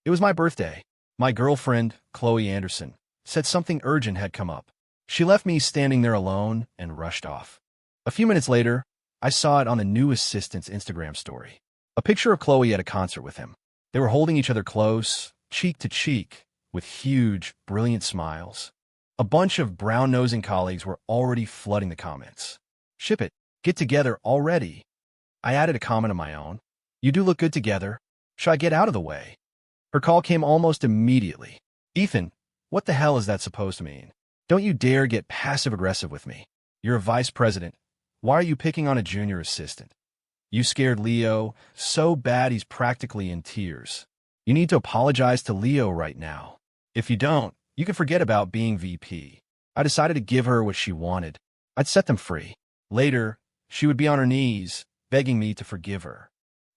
It was my birthday. My girlfriend, Chloe Anderson, said something urgent had come up. She left me standing there alone and rushed off. A few minutes later, I saw it on the new assistant's Instagram story. A picture of Chloe at a concert with him. They were holding each other close, cheek to cheek, with huge, brilliant smiles. A bunch of brown-nosing colleagues were already flooding the comments. "Ship it. Get together already." I added a comment of my own. "You do look good together. Should I get out of the way?" Her call came almost immediately. "Ethan, what the hell is that supposed to mean? Don't you dare get passive-aggressive with me. You're a vice president. Why are you picking on a junior assistant? You scared Leo so bad he's practically in tears. You need to apologize to Leo right now. If you don't, you can forget about being VP." I decided to give her what she wanted. I'd set them free. Later, she would be on her knees, begging me to forgive her.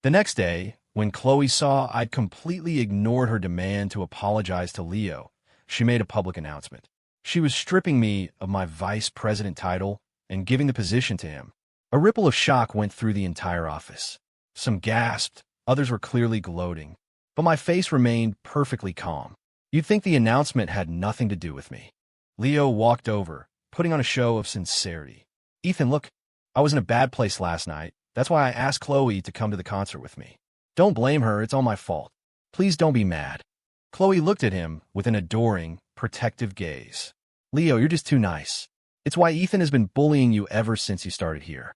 The next day, when Chloe saw I'd completely ignored her demand to apologize to Leo, she made a public announcement. She was stripping me of my vice president title and giving the position to him. A ripple of shock went through the entire office. Some gasped, others were clearly gloating, but my face remained perfectly calm. You'd think the announcement had nothing to do with me. Leo walked over, putting on a show of sincerity. "Ethan, look, I was in a bad place last night. That's why I asked Chloe to come to the concert with me. Don't blame her, it's all my fault. Please don't be mad." Chloe looked at him with an adoring, protective gaze. "Leo, you're just too nice. It's why Ethan has been bullying you ever since you started here."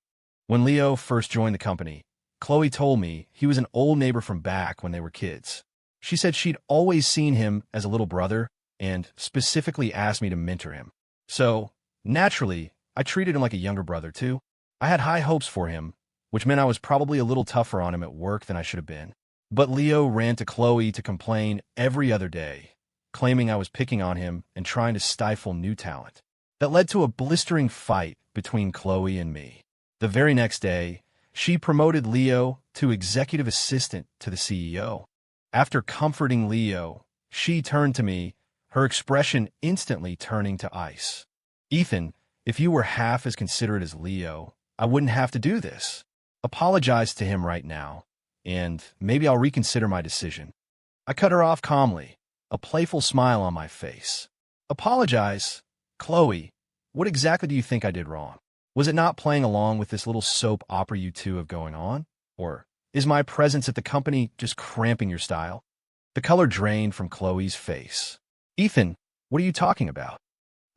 When Leo first joined the company, Chloe told me he was an old neighbor from back when they were kids. She said she'd always seen him as a little brother and specifically asked me to mentor him. So, naturally, I treated him like a younger brother, too. I had high hopes for him, which meant I was probably a little tougher on him at work than I should have been. But Leo ran to Chloe to complain every other day, claiming I was picking on him and trying to stifle new talent. That led to a blistering fight between Chloe and me. The very next day, she promoted Leo to executive assistant to the CEO. After comforting Leo, she turned to me, her expression instantly turning to ice. "Ethan, if you were half as considerate as Leo, I wouldn't have to do this. Apologize to him right now, and maybe I'll reconsider my decision." I cut her off calmly, a playful smile on my face. "Apologize? Chloe, what exactly do you think I did wrong? Was it not playing along with this little soap opera you two have going on? Or is my presence at the company just cramping your style?" The color drained from Chloe's face. "Ethan, what are you talking about?"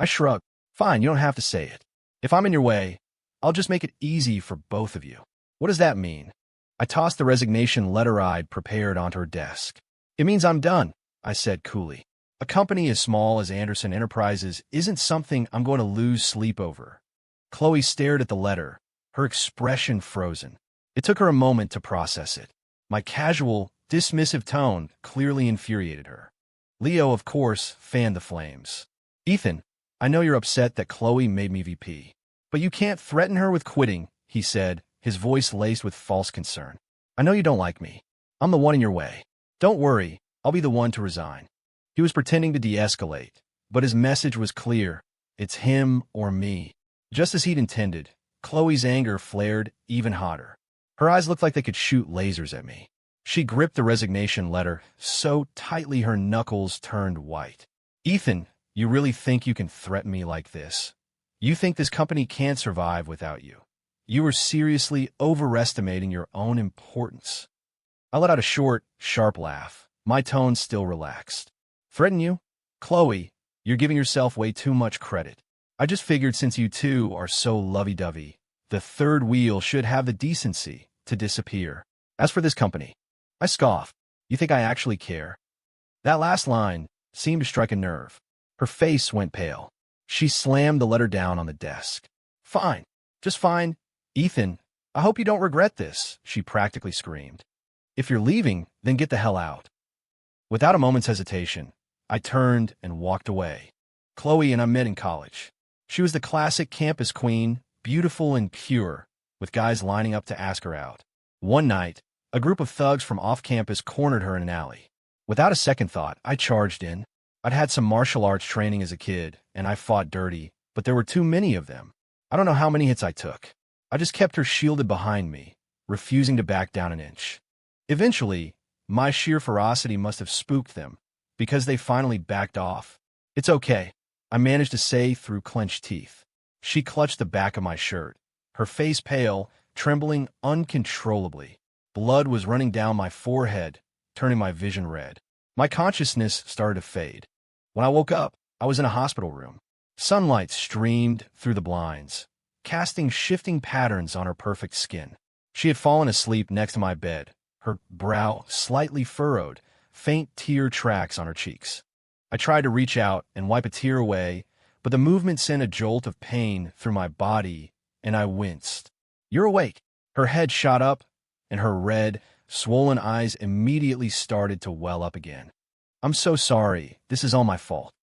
I shrugged. "Fine, you don't have to say it. If I'm in your way, I'll just make it easy for both of you." "What does that mean?" I tossed the resignation letter I'd prepared onto her desk. "It means I'm done," I said coolly. "A company as small as Anderson Enterprises isn't something I'm going to lose sleep over." Chloe stared at the letter, her expression frozen. It took her a moment to process it. My casual, dismissive tone clearly infuriated her. Leo, of course, fanned the flames. "Ethan, I know you're upset that Chloe made me VP, but you can't threaten her with quitting," he said, his voice laced with false concern. "I know you don't like me. I'm the one in your way. Don't worry, I'll be the one to resign." He was pretending to de-escalate, but his message was clear. It's him or me. Just as he'd intended, Chloe's anger flared even hotter. Her eyes looked like they could shoot lasers at me. She gripped the resignation letter so tightly her knuckles turned white. "Ethan, you really think you can threaten me like this? You think this company can't survive without you? You are seriously overestimating your own importance." I let out a short, sharp laugh, my tone still relaxed. "Threaten you? Chloe, you're giving yourself way too much credit. I just figured since you two are so lovey-dovey, the third wheel should have the decency to disappear. As for this company," I scoffed, "you think I actually care?" That last line seemed to strike a nerve. Her face went pale. She slammed the letter down on the desk. "Fine, just fine. Ethan, I hope you don't regret this," she practically screamed. "If you're leaving, then get the hell out." Without a moment's hesitation, I turned and walked away. Chloe and I met in college. She was the classic campus queen, beautiful and pure, with guys lining up to ask her out. One night, a group of thugs from off-campus cornered her in an alley. Without a second thought, I charged in. I'd had some martial arts training as a kid, and I fought dirty, but there were too many of them. I don't know how many hits I took. I just kept her shielded behind me, refusing to back down an inch. Eventually, My sheer ferocity must have spooked them, because they finally backed off. "It's okay," I managed to say through clenched teeth. She clutched the back of my shirt, her face pale, trembling uncontrollably. Blood was running down my forehead, turning my vision red. My consciousness started to fade. When I woke up, I was in a hospital room. Sunlight streamed through the blinds, casting shifting patterns on her perfect skin. She had fallen asleep next to my bed, her brow slightly furrowed, faint tear tracks on her cheeks. I tried to reach out and wipe a tear away, but the movement sent a jolt of pain through my body, and I winced. "You're awake." Her head shot up, and her red, swollen eyes immediately started to well up again. "I'm so sorry. This is all my fault."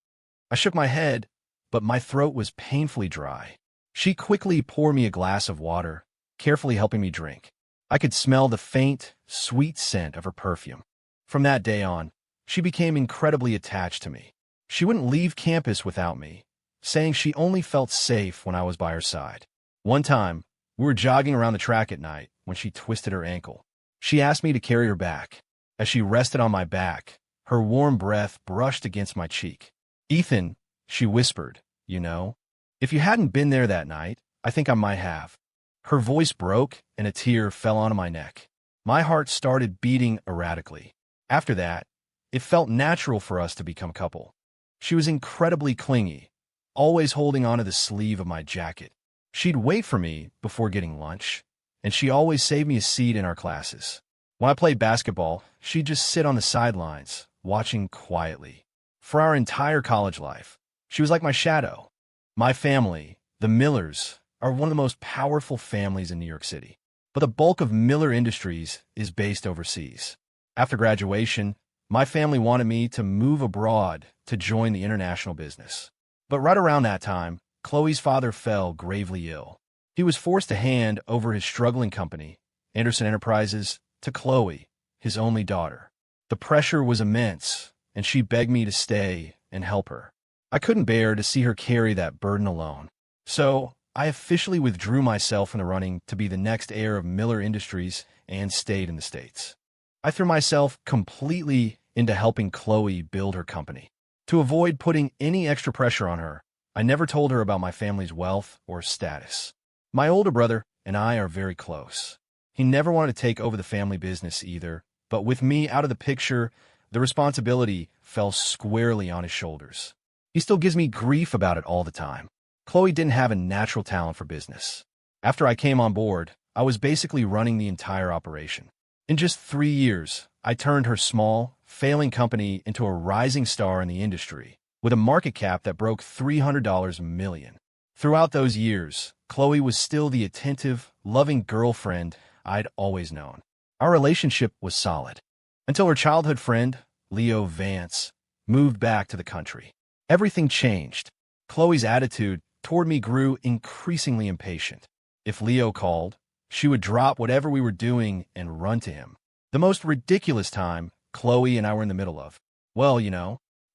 I shook my head, but my throat was painfully dry. She quickly poured me a glass of water, carefully helping me drink. I could smell the faint, sweet scent of her perfume. From that day on, she became incredibly attached to me. She wouldn't leave campus without me, saying she only felt safe when I was by her side. One time, we were jogging around the track at night when she twisted her ankle. She asked me to carry her back. As she rested on my back, her warm breath brushed against my cheek. "Ethan," she whispered, "you know, if you hadn't been there that night, I think I might have." Her voice broke and a tear fell onto my neck. My heart started beating erratically. After that, it felt natural for us to become a couple. She was incredibly clingy, always holding onto the sleeve of my jacket. She'd wait for me before getting lunch, and she always saved me a seat in our classes. When I played basketball, she'd just sit on the sidelines, watching quietly. For our entire college life, she was like my shadow. My family, the Millers, are one of the most powerful families in New York City, but the bulk of Miller Industries is based overseas. After graduation, my family wanted me to move abroad to join the international business. But right around that time, Chloe's father fell gravely ill. He was forced to hand over his struggling company, Anderson Enterprises, to Chloe, his only daughter. The pressure was immense, and she begged me to stay and help her. I couldn't bear to see her carry that burden alone. So I officially withdrew myself from the running to be the next heir of Miller Industries and stayed in the States. I threw myself completely into helping Chloe build her company. To avoid putting any extra pressure on her, I never told her about my family's wealth or status. My older brother and I are very close. He never wanted to take over the family business either, but with me out of the picture, the responsibility fell squarely on his shoulders. He still gives me grief about it all the time. Chloe didn't have a natural talent for business. After I came on board, I was basically running the entire operation. In just 3 years, I turned her small, failing company into a rising star in the industry, with a market cap that broke $300 million. Throughout those years, Chloe was still the attentive, loving girlfriend I'd always known. Our relationship was solid, until her childhood friend, Leo Vance, moved back to the country. Everything changed. Chloe's attitude toward me grew increasingly impatient. If Leo called, she would drop whatever we were doing and run to him. The most ridiculous time Chloe and I were in the middle of. Well,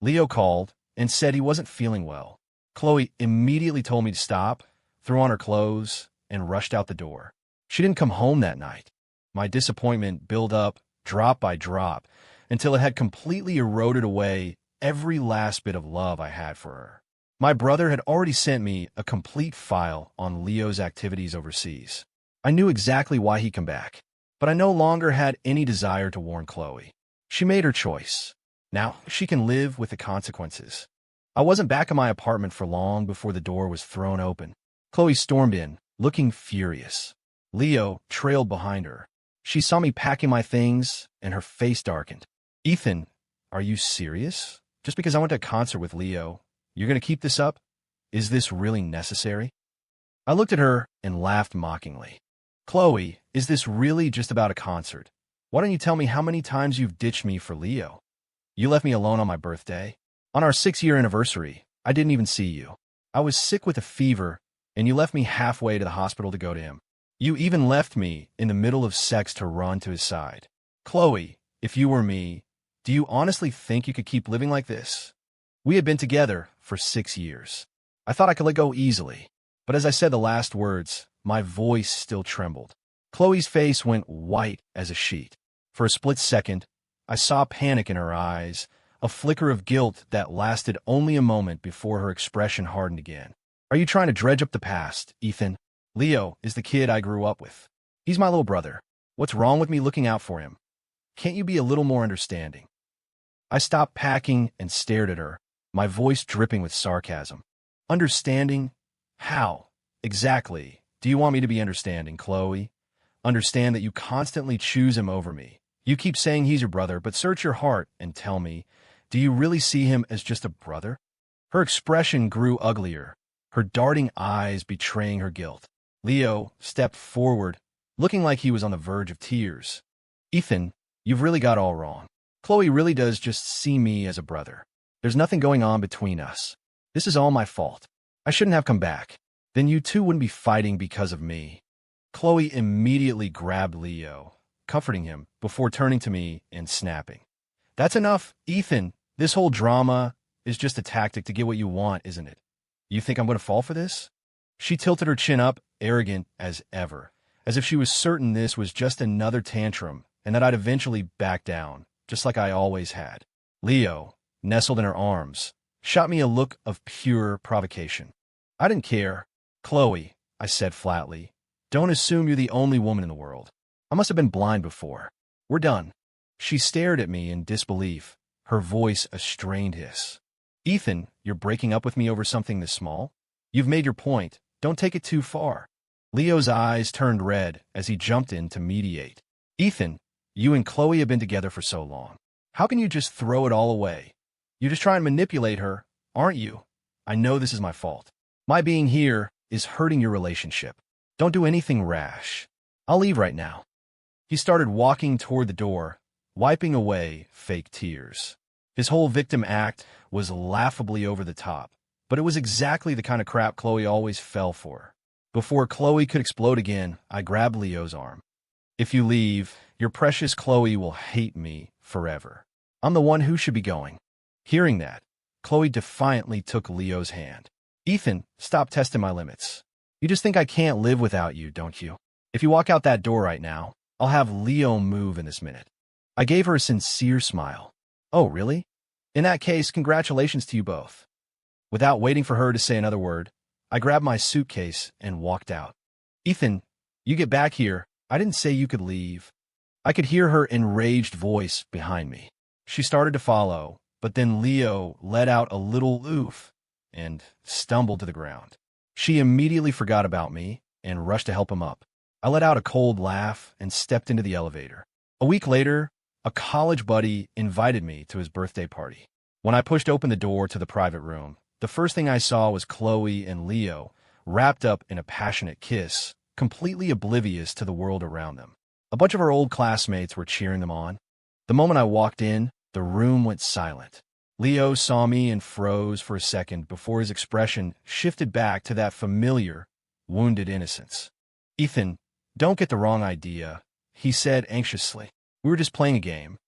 Leo called and said he wasn't feeling well. Chloe immediately told me to stop, threw on her clothes, and rushed out the door. She didn't come home that night. My disappointment built up, drop by drop, until it had completely eroded away every last bit of love I had for her. My brother had already sent me a complete file on Leo's activities overseas. I knew exactly why he'd come back, but I no longer had any desire to warn Chloe. She made her choice. Now she can live with the consequences. I wasn't back in my apartment for long before the door was thrown open. Chloe stormed in, looking furious. Leo trailed behind her. She saw me packing my things, and her face darkened. "Ethan, are you serious? Just because I went to a concert with Leo, you're going to keep this up? Is this really necessary?" I looked at her and laughed mockingly. "Chloe, is this really just about a concert? Why don't you tell me how many times you've ditched me for Leo? You left me alone on my birthday. On our 6-year anniversary, I didn't even see you. I was sick with a fever, and you left me halfway to the hospital to go to him. You even left me in the middle of sex to run to his side. Chloe, if you were me, do you honestly think you could keep living like this?" We had been together for 6 years. I thought I could let go easily, but as I said the last words, my voice still trembled. Chloe's face went white as a sheet. For a split second, I saw panic in her eyes, a flicker of guilt that lasted only a moment before her expression hardened again. Are you trying to dredge up the past, Ethan? Leo is the kid I grew up with. He's my little brother. What's wrong with me looking out for him? Can't you be a little more understanding? I stopped packing and stared at her, my voice dripping with sarcasm. Understanding? How? Exactly. Do you want me to be understanding, Chloe? Understand that you constantly choose him over me. You keep saying he's your brother, but search your heart and tell me, do you really see him as just a brother? Her expression grew uglier, her darting eyes betraying her guilt. Leo stepped forward, looking like he was on the verge of tears. Ethan, you've really got all wrong. Chloe really does just see me as a brother. There's nothing going on between us. This is all my fault. I shouldn't have come back. Then you two wouldn't be fighting because of me. Chloe immediately grabbed Leo, comforting him before turning to me and snapping. That's enough, Ethan. This whole drama is just a tactic to get what you want, isn't it? You think I'm going to fall for this? She tilted her chin up, arrogant as ever, as if she was certain this was just another tantrum and that I'd eventually back down, just like I always had. Leo, nestled in her arms, shot me a look of pure provocation. I didn't care. Chloe, I said flatly, don't assume you're the only woman in the world. I must have been blind before. We're done. She stared at me in disbelief, her voice a strained hiss. Ethan, you're breaking up with me over something this small? You've made your point. Don't take it too far. Leo's eyes turned red as he jumped in to mediate. Ethan, you and Chloe have been together for so long. How can you just throw it all away? You just try and manipulate her, aren't you? I know this is my fault. My being here is hurting your relationship. Don't do anything rash. I'll leave right now. He started walking toward the door, wiping away fake tears. His whole victim act was laughably over the top, but it was exactly the kind of crap Chloe always fell for. Before Chloe could explode again, I grabbed Leo's arm. If you leave, your precious Chloe will hate me forever. I'm the one who should be going. Hearing that, Chloe defiantly took Leo's hand. Ethan, stop testing my limits. You just think I can't live without you, don't you? If you walk out that door right now, I'll have Leo move in this minute. I gave her a sincere smile. Oh, really? In that case, congratulations to you both. Without waiting for her to say another word, I grabbed my suitcase and walked out. Ethan, you get back here. I didn't say you could leave. I could hear her enraged voice behind me. She started to follow, but then Leo let out a little oof and stumbled to the ground. She immediately forgot about me and rushed to help him up. I let out a cold laugh and stepped into the elevator. A week later, a college buddy invited me to his birthday party. When I pushed open the door to the private room, the first thing I saw was Chloe and Leo wrapped up in a passionate kiss, completely oblivious to the world around them. A bunch of our old classmates were cheering them on. The moment I walked in, the room went silent. Leo saw me and froze for a second before his expression shifted back to that familiar, wounded innocence. Ethan, don't get the wrong idea, he said anxiously. We were just playing a game.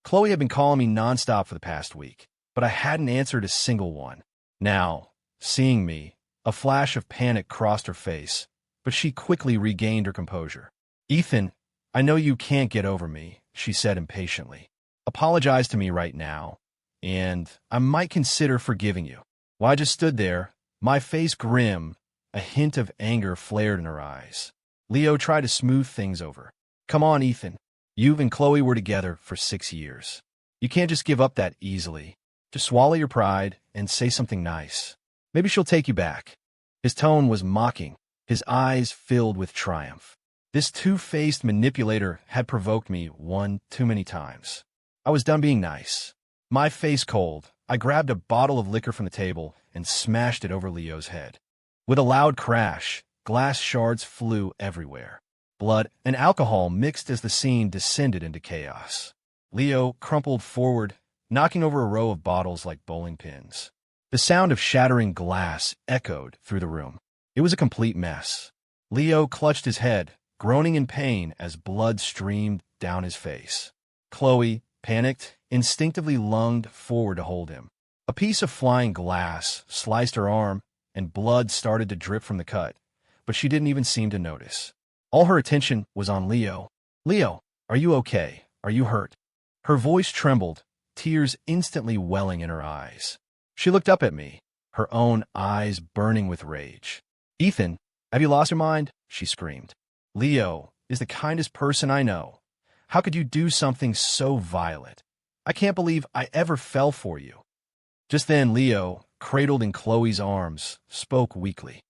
Chloe had been calling me nonstop for the past week, but I hadn't answered a single one. Now, seeing me, a flash of panic crossed her face, but she quickly regained her composure. Ethan, I know you can't get over me, she said impatiently. Apologize to me right now, and I might consider forgiving you. Well, I just stood there, my face grim, a hint of anger flared in her eyes. Leo tried to smooth things over. Come on, Ethan. You and Chloe were together for 6 years. You can't just give up that easily. Just swallow your pride and say something nice. Maybe she'll take you back. His tone was mocking, his eyes filled with triumph. This two-faced manipulator had provoked me one too many times. I was done being nice. My face cold, I grabbed a bottle of liquor from the table and smashed it over Leo's head. With a loud crash, glass shards flew everywhere. Blood and alcohol mixed as the scene descended into chaos. Leo crumpled forward, knocking over a row of bottles like bowling pins. The sound of shattering glass echoed through the room. It was a complete mess. Leo clutched his head, groaning in pain as blood streamed down his face. Chloe, panicked, instinctively lunged forward to hold him. A piece of flying glass sliced her arm, and blood started to drip from the cut, but she didn't even seem to notice. All her attention was on Leo. Leo, are you okay? Are you hurt? Her voice trembled, tears instantly welling in her eyes. She looked up at me, her own eyes burning with rage. "Ethan, have you lost your mind?" she screamed. "Leo is the kindest person I know. How could you do something so violent? I can't believe I ever fell for you." Just then, Leo, cradled in Chloe's arms, spoke weakly.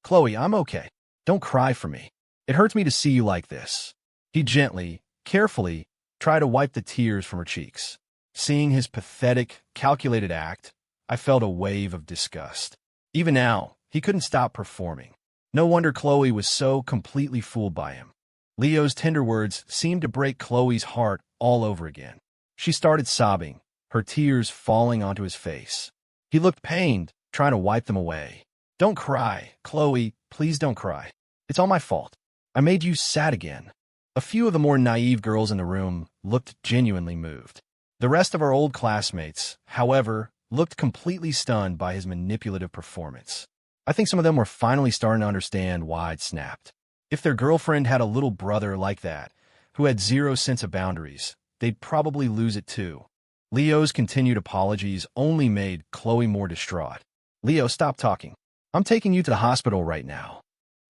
"Chloe, I'm okay. Don't cry for me. It hurts me to see you like this." He gently, carefully, tried to wipe the tears from her cheeks. Seeing his pathetic, calculated act, I felt a wave of disgust. Even now, he couldn't stop performing. No wonder Chloe was so completely fooled by him. Leo's tender words seemed to break Chloe's heart all over again. She started sobbing, her tears falling onto his face. He looked pained, trying to wipe them away. "Don't cry, Chloe, please don't cry. It's all my fault. I made you sad again." A few of the more naive girls in the room looked genuinely moved. The rest of our old classmates, however, looked completely stunned by his manipulative performance. I think some of them were finally starting to understand why I'd snapped. If their girlfriend had a little brother like that, who had zero sense of boundaries, they'd probably lose it too. Leo's continued apologies only made Chloe more distraught. "Leo, stop talking. I'm taking you to the hospital right now."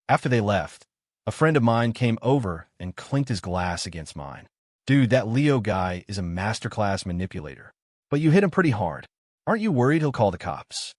After they left, a friend of mine came over and clinked his glass against mine. "Dude, that Leo guy is a masterclass manipulator. But you hit him pretty hard. Aren't you worried he'll call the cops?"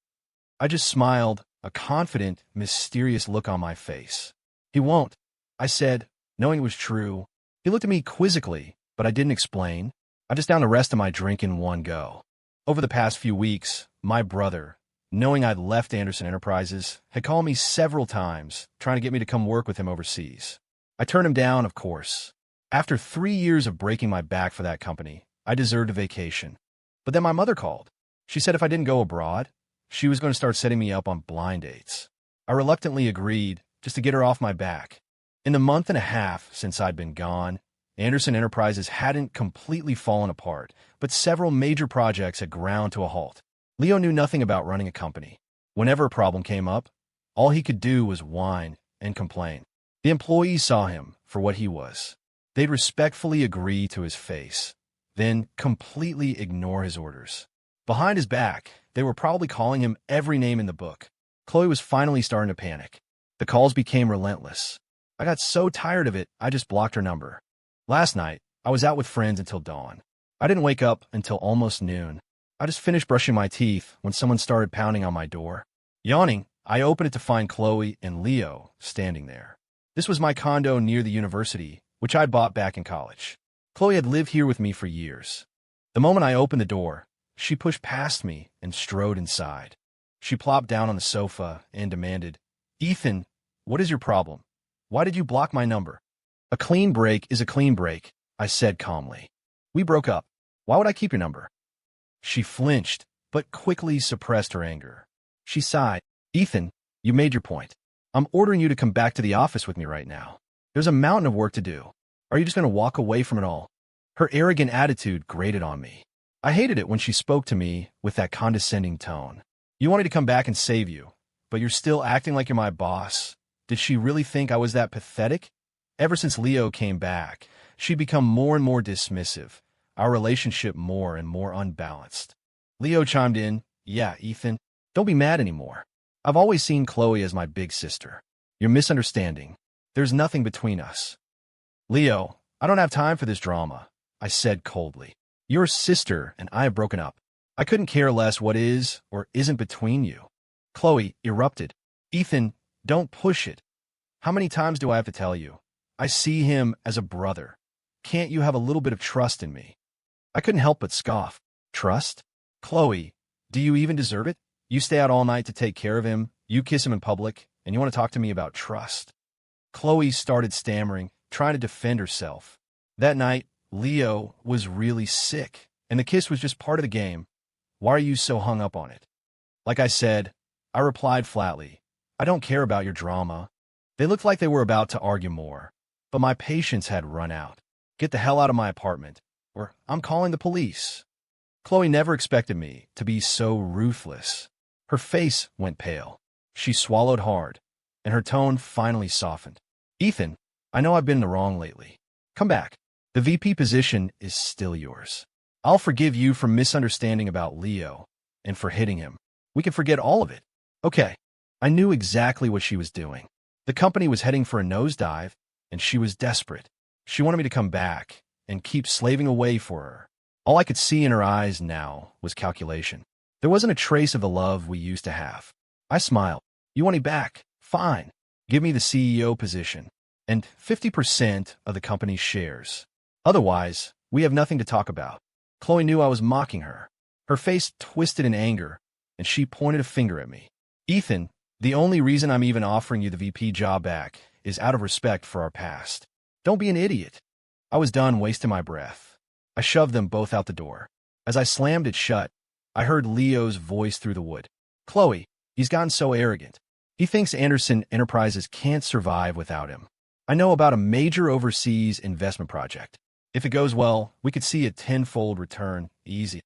I just smiled, a confident, mysterious look on my face. "He won't," I said, knowing it was true. He looked at me quizzically, but I didn't explain. I just downed the rest of my drink in one go. Over the past few weeks, my brother, knowing I'd left Anderson Enterprises, had called me several times, trying to get me to come work with him overseas. I turned him down, of course. After 3 years of breaking my back for that company, I deserved a vacation. But then my mother called. She said if I didn't go abroad, she was going to start setting me up on blind dates. I reluctantly agreed, just to get her off my back. In the month and a half since I'd been gone, Anderson Enterprises hadn't completely fallen apart, but several major projects had ground to a halt. Leo knew nothing about running a company. Whenever a problem came up, all he could do was whine and complain. The employees saw him for what he was. They'd respectfully agree to his face, then completely ignore his orders. Behind his back, they were probably calling him every name in the book. Chloe was finally starting to panic. The calls became relentless. I got so tired of it, I just blocked her number. Last night, I was out with friends until dawn. I didn't wake up until almost noon. I just finished brushing my teeth when someone started pounding on my door. Yawning, I opened it to find Chloe and Leo standing there. This was my condo near the university, which I'd bought back in college. Chloe had lived here with me for years. The moment I opened the door, she pushed past me and strode inside. She plopped down on the sofa and demanded, "Ethan, what is your problem? Why did you block my number?" "A clean break is a clean break," I said calmly. "We broke up. Why would I keep your number?" She flinched, but quickly suppressed her anger. She sighed. "Ethan, you made your point. I'm ordering you to come back to the office with me right now. There's a mountain of work to do. Are you just going to walk away from it all?" Her arrogant attitude grated on me. I hated it when she spoke to me with that condescending tone. "You want me to come back and save you, but you're still acting like you're my boss." Did she really think I was that pathetic? Ever since Leo came back, she'd become more and more dismissive, our relationship more and more unbalanced. Leo chimed in, "Yeah, Ethan, don't be mad anymore. I've always seen Chloe as my big sister. You're misunderstanding. There's nothing between us." "Leo, I don't have time for this drama," I said coldly. "Your sister and I have broken up. I couldn't care less what is or isn't between you." Chloe erupted. "Ethan, don't push it. How many times do I have to tell you? I see him as a brother. Can't you have a little bit of trust in me?" I couldn't help but scoff. "Trust? Chloe, do you even deserve it? You stay out all night to take care of him, you kiss him in public, and you want to talk to me about trust?" Chloe started stammering, trying to defend herself. That night, Leo was really sick, and the kiss was just part of the game. "Why are you so hung up on it?" Like I said, I replied flatly, "I don't care about your drama." They looked like they were about to argue more, but my patience had run out. "Get the hell out of my apartment, or I'm calling the police." Chloe never expected me to be so ruthless. Her face went pale. She swallowed hard, and her tone finally softened. "Ethan, I know I've been in the wrong lately. Come back. The VP position is still yours." I'll forgive you for misunderstanding about Leo and for hitting him. We can forget all of it. Okay. I knew exactly what she was doing. The company was heading for a nosedive, and she was desperate. She wanted me to come back and keep slaving away for her. All I could see in her eyes now was calculation. There wasn't a trace of the love we used to have. I smiled. You want me back? Fine. Give me the CEO position and 50% of the company's shares. Otherwise, we have nothing to talk about. Chloe knew I was mocking her. Her face twisted in anger, and she pointed a finger at me. Ethan, the only reason I'm even offering you the VP job back is out of respect for our past. Don't be an idiot. I was done wasting my breath. I shoved them both out the door. As I slammed it shut, I heard Leo's voice through the wood. Chloe, he's gotten so arrogant. He thinks Anderson Enterprises can't survive without him. I know about a major overseas investment project. If it goes well, we could see a tenfold return, easy.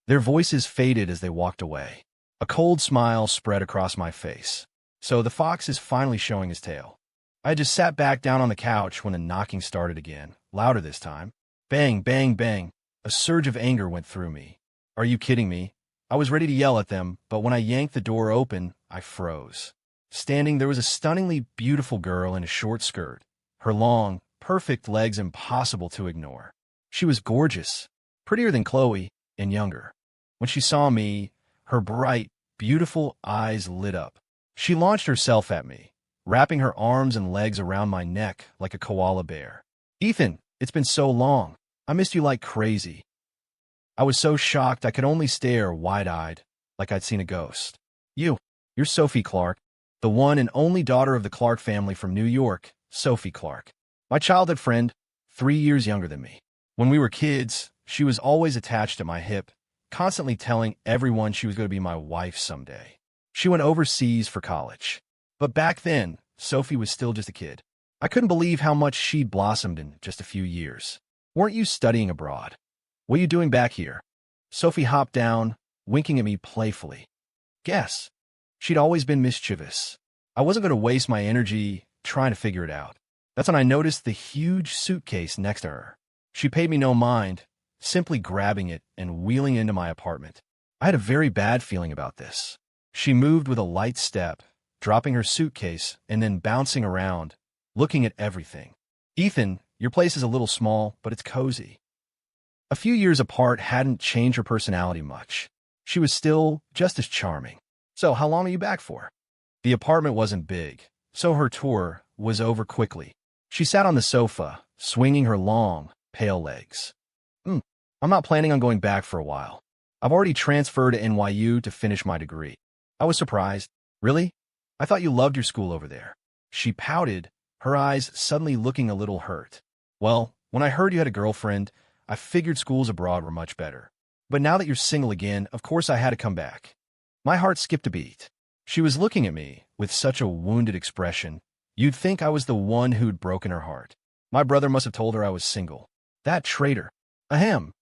Their voices faded as they walked away. A cold smile spread across my face. So the fox is finally showing his tail. I just sat back down on the couch when the knocking started again, louder this time. Bang, bang, bang. A surge of anger went through me. Are you kidding me? I was ready to yell at them, but when I yanked the door open, I froze. Standing, there was a stunningly beautiful girl in a short skirt, her long, perfect legs impossible to ignore. She was gorgeous, prettier than Chloe, and younger. When she saw me, her bright, beautiful eyes lit up. She launched herself at me, wrapping her arms and legs around my neck like a koala bear. Ethan, it's been so long. I missed you like crazy. I was so shocked I could only stare wide-eyed, like I'd seen a ghost. You're Sophie Clark, the one and only daughter of the Clark family from New York, Sophie Clark. My childhood friend, 3 years younger than me. When we were kids, she was always attached at my hip, constantly telling everyone she was going to be my wife someday. She went overseas for college. But back then, Sophie was still just a kid. I couldn't believe how much she'd blossomed in just a few years. Weren't you studying abroad? What are you doing back here? Sophie hopped down, winking at me playfully. Guess. She'd always been mischievous. I wasn't going to waste my energy trying to figure it out. That's when I noticed the huge suitcase next to her. She paid me no mind, simply grabbing it and wheeling into my apartment. I had a very bad feeling about this. She moved with a light step, dropping her suitcase and then bouncing around, looking at everything. Ethan, your place is a little small, but it's cozy. A few years apart hadn't changed her personality much. She was still just as charming. So how long are you back for? The apartment wasn't big, so her tour was over quickly. She sat on the sofa, swinging her long, pale legs. I'm not planning on going back for a while. I've already transferred to NYU to finish my degree. I was surprised. Really? I thought you loved your school over there. She pouted, her eyes suddenly looking a little hurt. Well, when I heard you had a girlfriend, I figured schools abroad were much better. But now that you're single again, of course I had to come back. My heart skipped a beat. She was looking at me with such a wounded expression. You'd think I was the one who'd broken her heart. My brother must have told her I was single. That traitor. Ahem.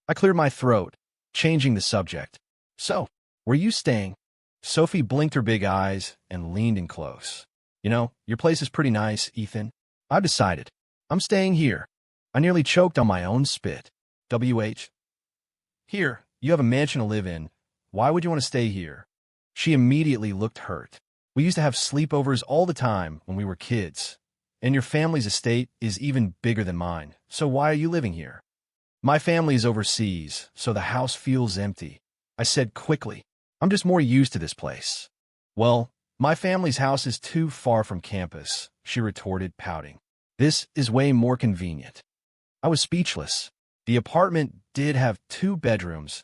I cleared my throat, changing the subject. So, where are you staying? Sophie blinked her big eyes and leaned in close. You know, your place is pretty nice, Ethan. I've decided. I'm staying here. I nearly choked on my own spit. WH. Here, you have a mansion to live in. Why would you want to stay here? She immediately looked hurt. We used to have sleepovers all the time when we were kids. And your family's estate is even bigger than mine. So why are you living here? My family is overseas, so the house feels empty. I said quickly. I'm just more used to this place. Well, my family's house is too far from campus, she retorted, pouting. This is way more convenient. I was speechless. The apartment did have 2 bedrooms.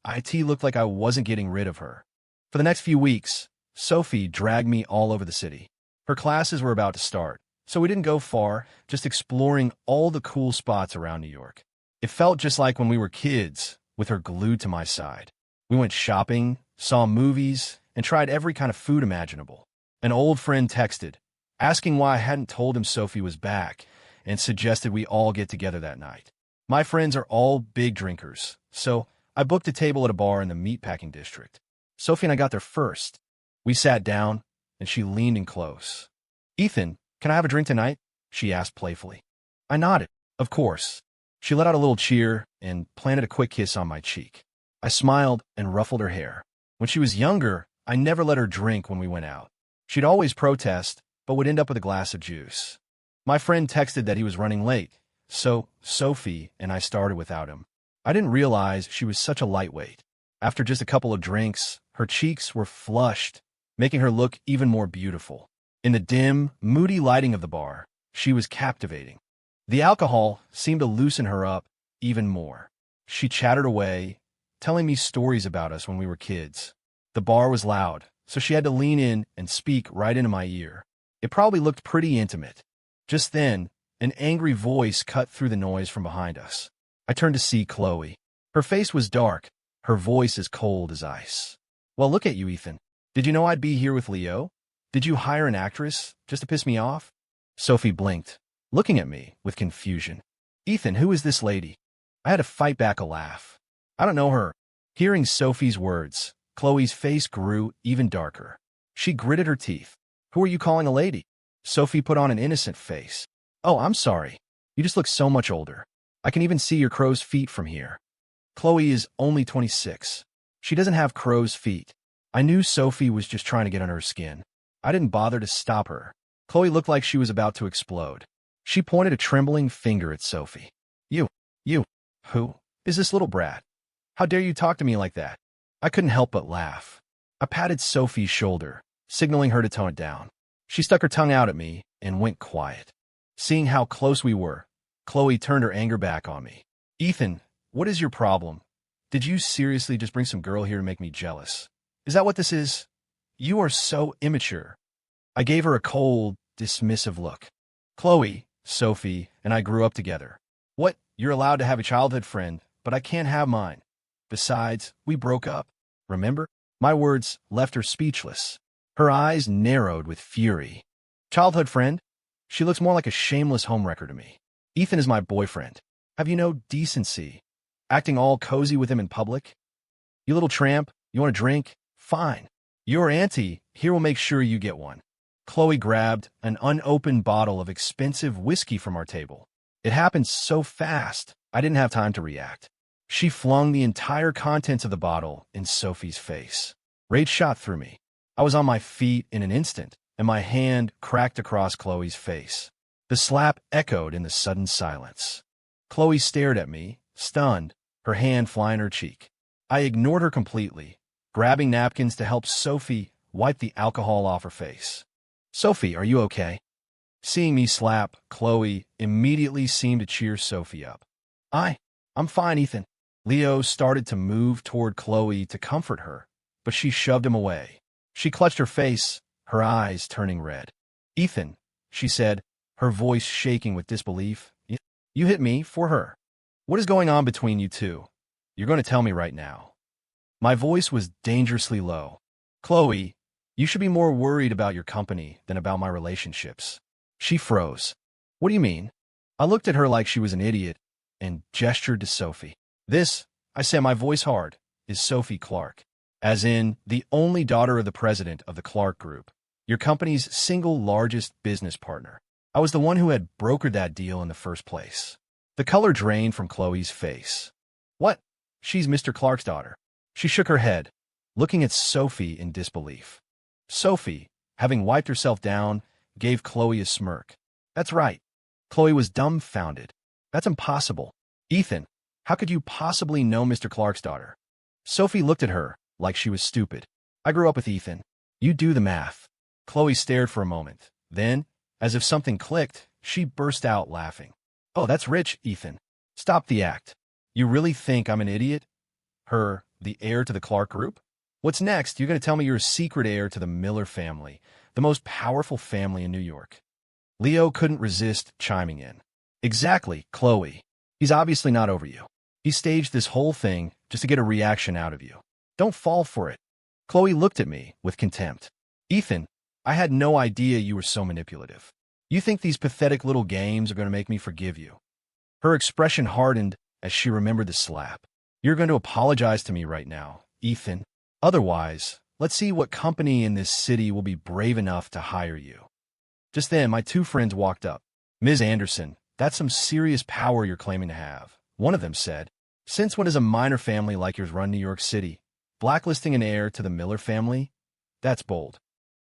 IT looked like I wasn't getting rid of her. For the next few weeks, Sophie dragged me all over the city. Her classes were about to start, so we didn't go far, just exploring all the cool spots around New York. It felt just like when we were kids, with her glued to my side. We went shopping, saw movies, and tried every kind of food imaginable. An old friend texted, asking why I hadn't told him Sophie was back, and suggested we all get together that night. My friends are all big drinkers, so I booked a table at a bar in the meatpacking district. Sophie and I got there first. We sat down, and she leaned in close. Ethan, can I have a drink tonight? She asked playfully. I nodded. Of course. She let out a little cheer and planted a quick kiss on my cheek. I smiled and ruffled her hair. When she was younger, I never let her drink when we went out. She'd always protest, but would end up with a glass of juice. My friend texted that he was running late, so Sophie and I started without him. I didn't realize she was such a lightweight. After just a couple of drinks, her cheeks were flushed, making her look even more beautiful. In the dim, moody lighting of the bar, she was captivating. The alcohol seemed to loosen her up even more. She chattered away, telling me stories about us when we were kids. The bar was loud, so she had to lean in and speak right into my ear. It probably looked pretty intimate. Just then, an angry voice cut through the noise from behind us. I turned to see Chloe. Her face was dark, her voice as cold as ice. "Well, look at you, Ethan. Did you know I'd be here with Leo? Did you hire an actress just to piss me off?" Sophie blinked, looking at me with confusion. "Ethan, who is this lady?" I had to fight back a laugh. "I don't know her." Hearing Sophie's words, Chloe's face grew even darker. She gritted her teeth. "Who are you calling a lady?" Sophie put on an innocent face. "Oh, I'm sorry. You just look so much older. I can even see your crow's feet from here." Chloe is only 26. She doesn't have crow's feet. I knew Sophie was just trying to get under her skin. I didn't bother to stop her. Chloe looked like she was about to explode. She pointed a trembling finger at Sophie. You, who is this little brat? How dare you talk to me like that?" I couldn't help but laugh. I patted Sophie's shoulder, signaling her to tone it down. She stuck her tongue out at me and went quiet. Seeing how close we were, Chloe turned her anger back on me. "Ethan, what is your problem? Did you seriously just bring some girl here to make me jealous? Is that what this is? You are so immature." I gave her a cold, dismissive look. "Chloe, Sophie, and I grew up together. What? You're allowed to have a childhood friend, but I can't have mine. Besides, we broke up. Remember?" My words left her speechless. Her eyes narrowed with fury. "Childhood friend? She looks more like a shameless homewrecker to me. Ethan is my boyfriend. Have you no decency? Acting all cozy with him in public? You little tramp, you want a drink? Fine. Your auntie here will make sure you get one." Chloe grabbed an unopened bottle of expensive whiskey from our table. It happened so fast, I didn't have time to react. She flung the entire contents of the bottle in Sophie's face. Rage shot through me. I was on my feet in an instant, and my hand cracked across Chloe's face. The slap echoed in the sudden silence. Chloe stared at me, stunned, her hand flying her cheek. I ignored her completely, grabbing napkins to help Sophie wipe the alcohol off her face. "Sophie, are you okay?" Seeing me slap, Chloe immediately seemed to cheer Sophie up. I'm fine, Ethan." Leo started to move toward Chloe to comfort her, but she shoved him away. She clutched her face, her eyes turning red. "Ethan," she said, her voice shaking with disbelief, "you hit me for her. What is going on between you two? You're going to tell me right now." My voice was dangerously low. "Chloe, you should be more worried about your company than about my relationships." She froze. "What do you mean?" I looked at her like she was an idiot and gestured to Sophie. "This," I said, my voice hard, "is Sophie Clark, as in the only daughter of the president of the Clark Group, your company's single largest business partner. I was the one who had brokered that deal in the first place." The color drained from Chloe's face. "What? She's Mr. Clark's daughter." She shook her head, looking at Sophie in disbelief. Sophie, having wiped herself down, gave Chloe a smirk. "That's right." Chloe was dumbfounded. "That's impossible. Ethan, how could you possibly know Mr. Clark's daughter?" Sophie looked at her like she was stupid. "I grew up with Ethan. You do the math." Chloe stared for a moment. Then, as if something clicked, she burst out laughing. "Oh, that's rich, Ethan. Stop the act. You really think I'm an idiot? The heir to the Clark Group? What's next? You're going to tell me you're a secret heir to the Miller family, the most powerful family in New York." Leo couldn't resist chiming in. "Exactly, Chloe. He's obviously not over you. He staged this whole thing just to get a reaction out of you. Don't fall for it." Chloe looked at me with contempt. "Ethan, I had no idea you were so manipulative. You think these pathetic little games are going to make me forgive you?" Her expression hardened as she remembered the slap. "You're going to apologize to me right now, Ethan. Otherwise, let's see what company in this city will be brave enough to hire you." Just then, my two friends walked up. Ms. Anderson, That's some serious power you're claiming to have, one of them said. Since when does a minor family like yours run New York City? Blacklisting an heir to the Miller family? That's bold.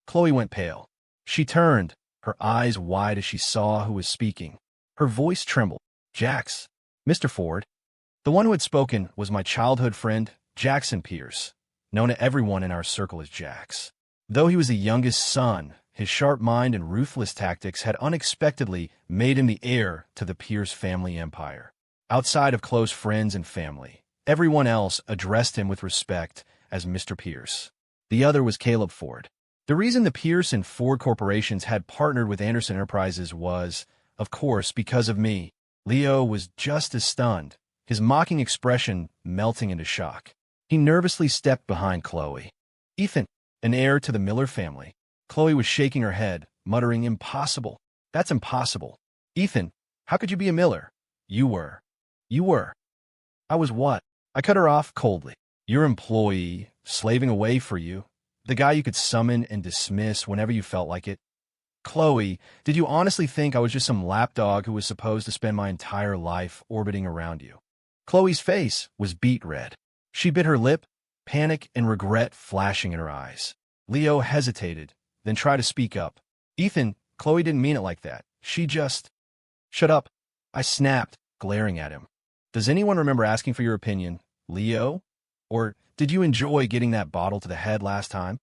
Chloe went pale. She turned, her eyes wide as she saw who was speaking. Her voice trembled. Jax. Mr. Ford. The one who had spoken was my childhood friend, Jackson Pierce, known to everyone in our circle as Jax. Though he was the youngest son, his sharp mind and ruthless tactics had unexpectedly made him the heir to the Pierce family empire. Outside of close friends and family, everyone else addressed him with respect as Mr. Pierce. The other was Caleb Ford. The reason the Pierce and Ford corporations had partnered with Anderson Enterprises was, of course, because of me. Leo was just as stunned, his mocking expression melting into shock. He nervously stepped behind Chloe. Ethan, an heir to the Miller family. Chloe was shaking her head, muttering, impossible. That's impossible. Ethan, how could you be a Miller? You were. You were. I was what? I cut her off coldly. Your employee, slaving away for you. The guy you could summon and dismiss whenever you felt like it. Chloe, did you honestly think I was just some lapdog who was supposed to spend my entire life orbiting around you? Chloe's face was beet red. She bit her lip, panic and regret flashing in her eyes. Leo hesitated, then tried to speak up. Ethan, Chloe didn't mean it like that. She just... Shut up. I snapped, glaring at him. Does anyone remember asking for your opinion, Leo? Or did you enjoy getting that bottle to the head last time?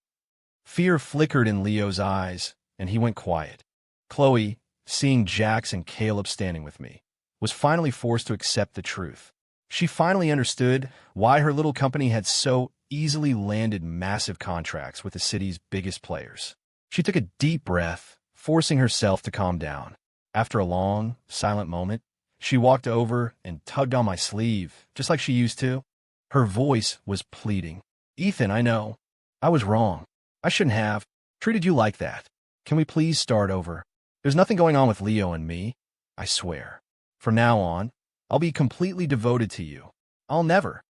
Fear flickered in Leo's eyes, and he went quiet. Chloe, seeing Jax and Caleb standing with me, was finally forced to accept the truth. She finally understood why her little company had so easily landed massive contracts with the city's biggest players. She took a deep breath, forcing herself to calm down. After a long, silent moment, she walked over and tugged on my sleeve, just like she used to. Her voice was pleading. Ethan, I know. I was wrong. I shouldn't have treated you like that. Can we please start over? There's nothing going on with Leo and me. I swear. From now on, I'll be completely devoted to you. I'll never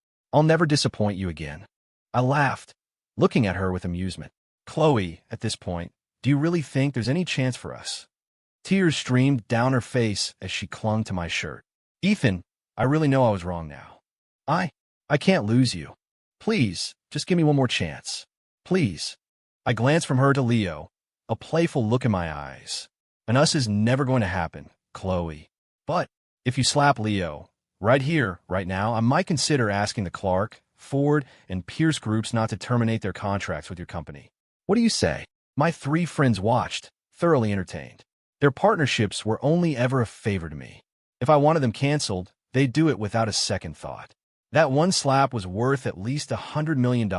disappoint you again. I laughed, looking at her with amusement. Chloe, at this point, do you really think there's any chance for us? Tears streamed down her face as she clung to my shirt. Ethan, I really know I was wrong now. I can't lose you. Please, just give me one more chance. Please. I glanced from her to Leo, a playful look in my eyes. And us is never going to happen, Chloe. But if you slap Leo, right here, right now, I might consider asking the Clark, Ford, and Pierce groups not to terminate their contracts with your company. What do you say? My three friends watched, thoroughly entertained. Their partnerships were only ever a favor to me. If I wanted them canceled, they'd do it without a second thought. That one slap was worth at least $100 million,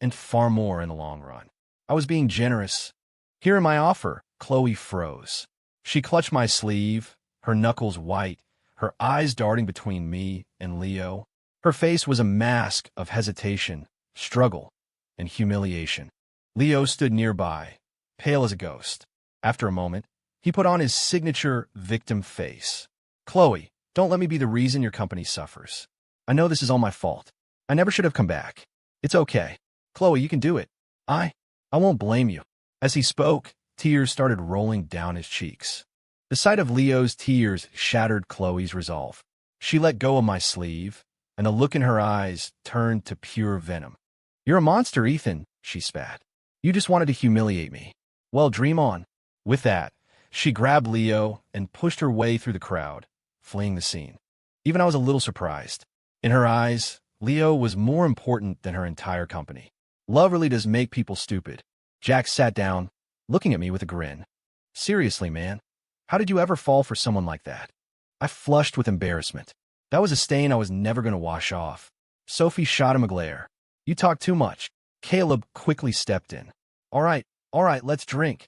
and far more in the long run. I was being generous. Here in my offer, Chloe froze. She clutched my sleeve, her knuckles white, her eyes darting between me and Leo. Her face was a mask of hesitation, struggle, and humiliation. Leo stood nearby, pale as a ghost. After a moment, he put on his signature victim face. Chloe, don't let me be the reason your company suffers. I know this is all my fault. I never should have come back. It's okay. Chloe, you can do it. I won't blame you. As he spoke, tears started rolling down his cheeks. The sight of Leo's tears shattered Chloe's resolve. She let go of my sleeve, and the look in her eyes turned to pure venom. You're a monster, Ethan, she spat. You just wanted to humiliate me. Well, dream on. With that, she grabbed Leo and pushed her way through the crowd, fleeing the scene. Even I was a little surprised. In her eyes, Leo was more important than her entire company. Love really does make people stupid. Jack sat down, looking at me with a grin. Seriously, man, how did you ever fall for someone like that? I flushed with embarrassment. That was a stain I was never going to wash off. Sophie shot him a glare. You talk too much. Caleb quickly stepped in. All right, let's drink.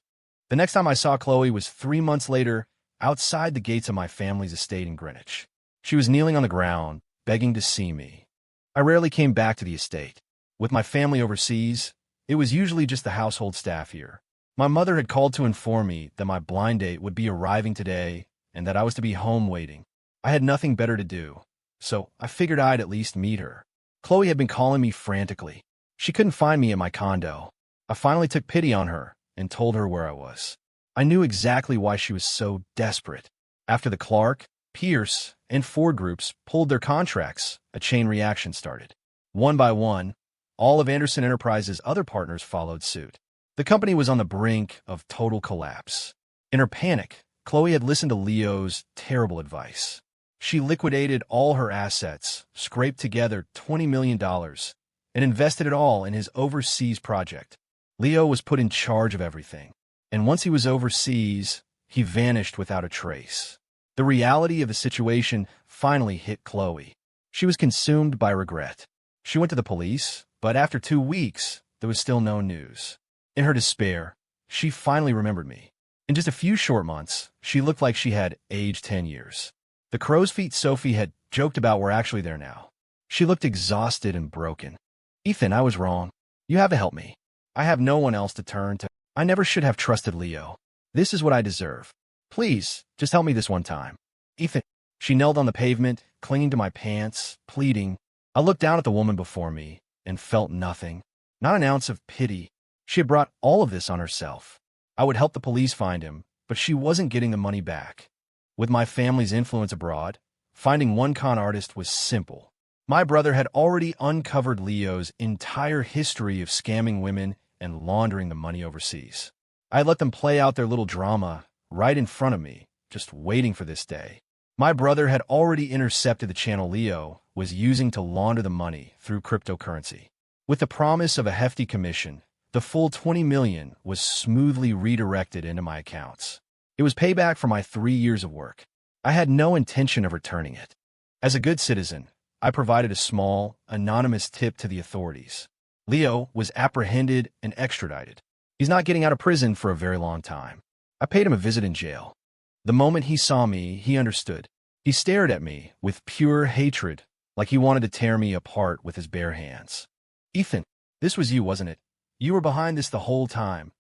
The next time I saw Chloe was 3 months later, outside the gates of my family's estate in Greenwich. She was kneeling on the ground, begging to see me. I rarely came back to the estate. With my family overseas, it was usually just the household staff here. My mother had called to inform me that my blind date would be arriving today and that I was to be home waiting. I had nothing better to do, so I figured I'd at least meet her. Chloe had been calling me frantically. She couldn't find me at my condo. I finally took pity on her and told her where I was. I knew exactly why she was so desperate. After the Clark, Pierce, and Ford groups pulled their contracts, a chain reaction started. One by one, all of Anderson Enterprises' other partners followed suit. The company was on the brink of total collapse. In her panic, Chloe had listened to Leo's terrible advice. She liquidated all her assets, scraped together $20 million, and invested it all in his overseas project. Leo was put in charge of everything, and once he was overseas, he vanished without a trace. The reality of the situation finally hit Chloe. She was consumed by regret. She went to the police, but after 2 weeks, there was still no news. In her despair, she finally remembered me. In just a few short months, she looked like she had aged 10 years. The crow's feet Sophie had joked about were actually there now. She looked exhausted and broken. Ethan, I was wrong. You have to help me. I have no one else to turn to. I never should have trusted Leo. This is what I deserve. Please, just help me this one time. Ethan. She knelt on the pavement, clinging to my pants, pleading. I looked down at the woman before me and felt nothing. Not an ounce of pity. She had brought all of this on herself. I would help the police find him, but she wasn't getting the money back. With my family's influence abroad, finding one con artist was simple. My brother had already uncovered Leo's entire history of scamming women and laundering the money overseas. I let them play out their little drama right in front of me, just waiting for this day. My brother had already intercepted the channel Leo was using to launder the money through cryptocurrency. With the promise of a hefty commission, the full $20 million was smoothly redirected into my accounts. It was payback for my 3 years of work. I had no intention of returning it. As a good citizen, I provided a small, anonymous tip to the authorities. Leo was apprehended and extradited. He's not getting out of prison for a very long time. I paid him a visit in jail. The moment he saw me, he understood. He stared at me with pure hatred, like he wanted to tear me apart with his bare hands. Ethan, this was you, wasn't it? You were behind this the whole time.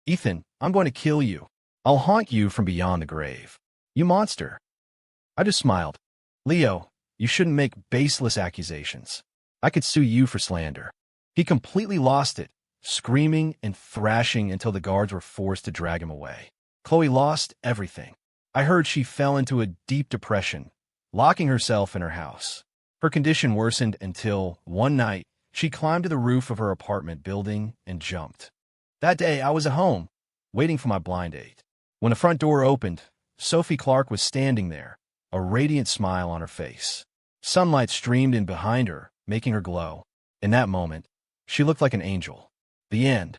Ethan, I'm going to kill you. I'll haunt you from beyond the grave. You monster. I just smiled. Leo, you shouldn't make baseless accusations. I could sue you for slander. He completely lost it, screaming and thrashing until the guards were forced to drag him away. Chloe lost everything. I heard she fell into a deep depression, locking herself in her house. Her condition worsened until, one night, she climbed to the roof of her apartment building and jumped. That day, I was at home, waiting for my blind date. When the front door opened, Sophie Clark was standing there, a radiant smile on her face. Sunlight streamed in behind her, making her glow. In that moment, she looked like an angel. The end.